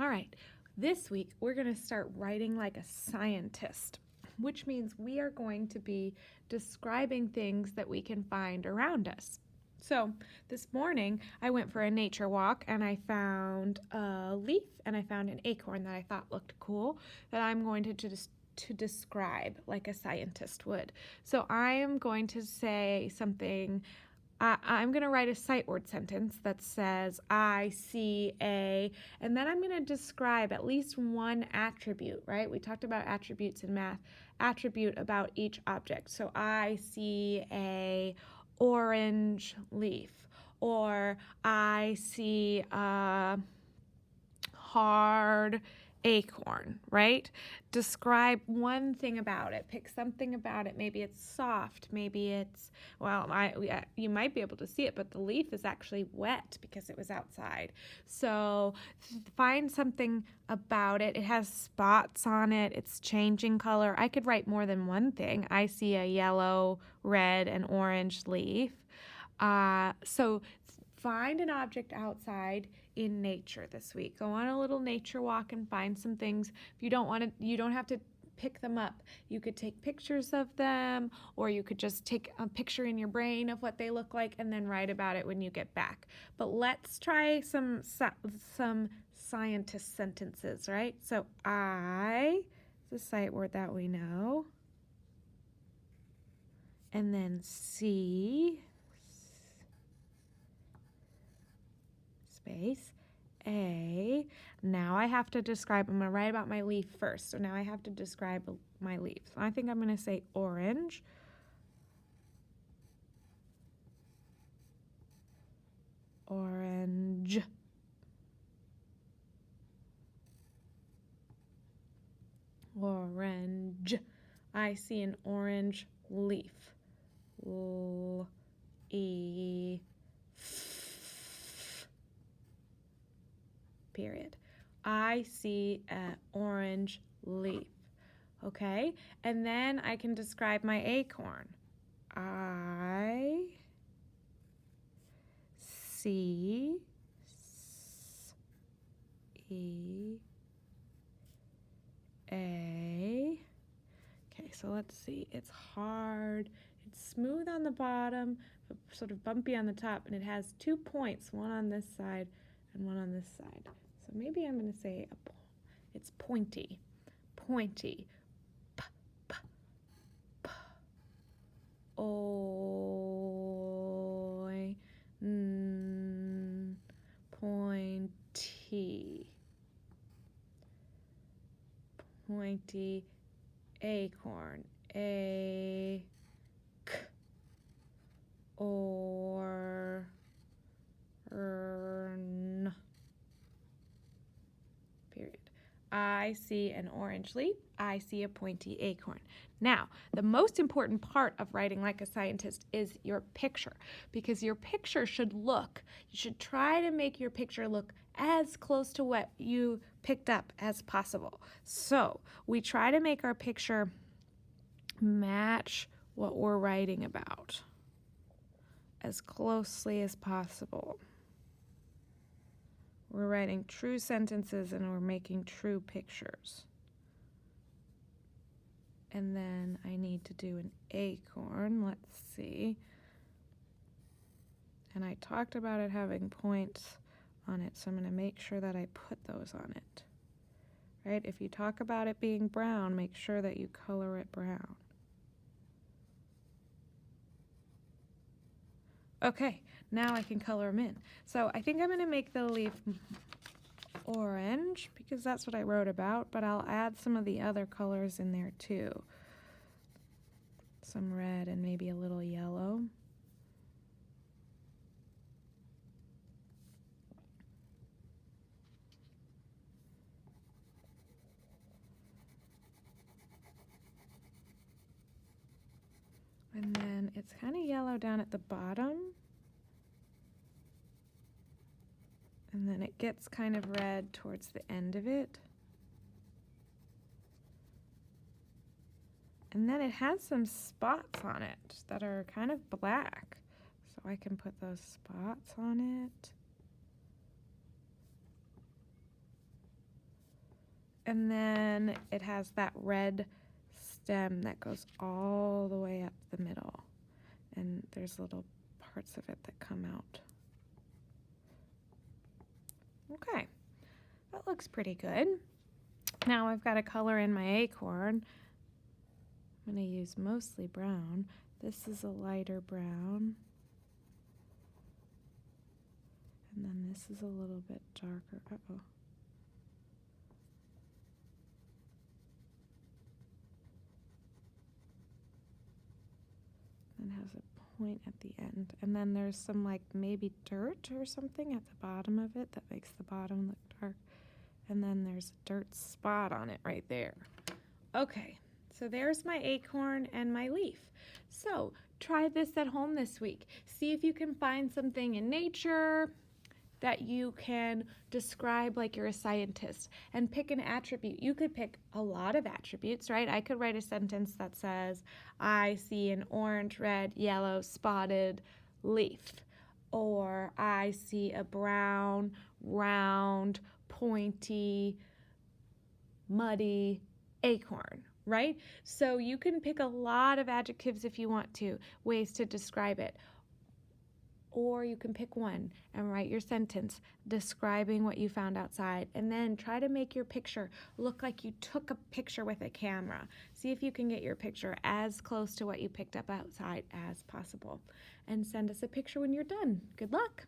All right, this week we're going to start writing like a scientist, which means we are going to be describing things that we can find around us. So this morning I went for a nature walk and I found a leaf and I found an acorn that I thought looked cool that I'm going to describe like a scientist would. So I am going to say something. I'm going to write a sight word sentence that says I see a, and then I'm going to describe at least one attribute, right? We talked about attributes in math, attribute about each object. So I see a orange leaf, or I see a hard acorn, right? Describe one thing about it. Pick something about it. Maybe it's soft. Maybe it's, well, you might be able to see it, but the leaf is actually wet because it was outside. So find something about it. It has spots on it. It's changing color. I could write more than one thing. I see a yellow, red, and orange leaf. So find an object outside in nature this week. Go on a little nature walk and find some things. If you don't want to, you don't have to pick them up. You could take pictures of them, or you could just take a picture in your brain of what they look like and then write about it when you get back. But let's try some scientist sentences, right? So I is a sight word that we know. And then see, space, a. Now I have to describe, I'm going to write about my leaf first. So now I have to describe my leaf. So I think I'm going to say orange. Orange. Orange. I see an orange leaf. Period. I see an orange leaf. Okay? And then I can describe my acorn. I see a. Okay, so let's see. It's hard. It's smooth on the bottom, but sort of bumpy on the top, and it has 2 points, one on this side and one on this side. So maybe I'm going to say it's pointy. Pointy. Pointy. Pointy acorn. Period. I see an orange leaf. I see a pointy acorn. Now, the most important part of writing like a scientist is your picture, because your picture should look, you should try to make your picture look as close to what you picked up as possible. So we try to make our picture match what we're writing about as closely as possible. We're writing true sentences and we're making true pictures. And then I need to do an acorn. Let's see. And I talked about it having points on it, so I'm going to make sure that I put those on it. Right? If you talk about it being brown, make sure that you color it brown. Okay, now I can color them in. So I think I'm going to make the leaf orange because that's what I wrote about, but I'll add some of the other colors in there too. Some red and maybe a little yellow. And then it's kind of yellow down at the bottom. And then it gets kind of red towards the end of it. And then it has some spots on it that are kind of black. So I can put those spots on it. And then it has that red stem that goes all the way up the middle. And there's little parts of it that come out. Okay, that looks pretty good. Now I've got to color in my acorn. I'm going to use mostly brown. This is a lighter brown. And then this is a little bit darker. Uh-oh. And has a point at the end. And then there's some like maybe dirt or something at the bottom of it that makes the bottom look dark. And then there's a dirt spot on it right there. Okay, so there's my acorn and my leaf. So try this at home this week. See if you can find something in nature that you can describe like you're a scientist, and pick an attribute. You could pick a lot of attributes, right? I could write a sentence that says, I see an orange, red, yellow, spotted leaf. Or I see a brown, round, pointy, muddy acorn, right? So you can pick a lot of adjectives if you want to, ways to describe it. Or you can pick one and write your sentence describing what you found outside, and then try to make your picture look like you took a picture with a camera. See if you can get your picture as close to what you picked up outside as possible. And send us a picture when you're done. Good luck.